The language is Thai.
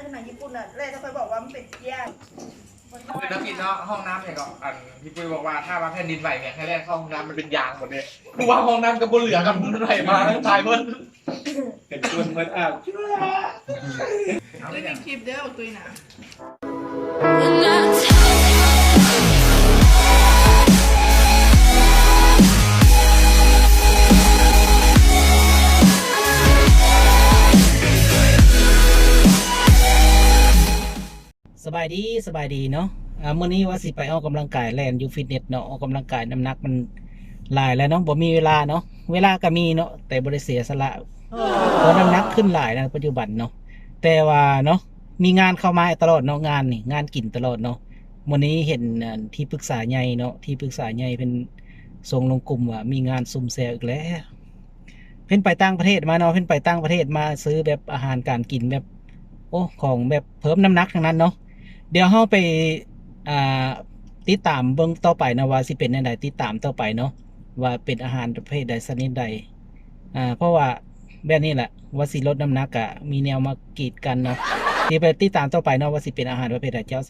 คือหนังญี่ปุ่นอ่ะแรกเขาเคยบอกว่ามันเป็นเยี่ยงเป็นนักกินเนาะห้องน้ำเนี่ยก็พี่ปุ้ยบอกว่าถ้ามาแผ่นดินไหวเนี่ยให้แรกเข้าห้องน้ำมันเป็นยางหมดเลยกูว่าห้องน้ำกับบนเหลือกับไหลมาตายเพิ่นเป็นคนเหมือนอ้าวตุ้ยมีคลิปเด้อตุ้ยนะ สบายดีเนาะมื้อนี้ว่าสิไปออกกำลังกายแล่นอยู่ฟิตเนสเนาะออกกำลังกายน้ำหนักมันหลายแล้วเนาะบ่มีเวลาเนาะเวลาก็มีเนาะแต่บ่ได้เสียสละเพราะน้ำหนักขึ้นหลายนะปัจจุบันเนาะแต่ว่าเนาะมีงานเข้ามาตลอดเนาะงานนี่งานกินตลอดเนาะมื้อนี้เห็นที่ปรึกษาใหญ่เนาะที่ปรึกษาใหญ่เป็นส่งลงกลุ่มว่ามีงานซุ่มแซวอีกแล้วเพิ่นไปต่างประเทศมาเนาะเพิ่นไปต่างประเทศมาซื้อแบบอาหารการกินแบบโอ้ของแบบเพิ่มน้ำหนักทั้งนั้นเนาะเดี๋ยวเฮาไปติดตามเบิ่งต่อไปนะว่าสิเป็นจังไดติดตามต่อไปเนาะว่าเป็นอาหารประเภทใดชนิดใดเพราะว่าแบบนี้แหละว่าสิลดน้ำหนักมีแนวมากีดกันเนาะที่ไปติดตามต่อไปเนาะว่าสิเป็นอาหารประเภทใดเจ้า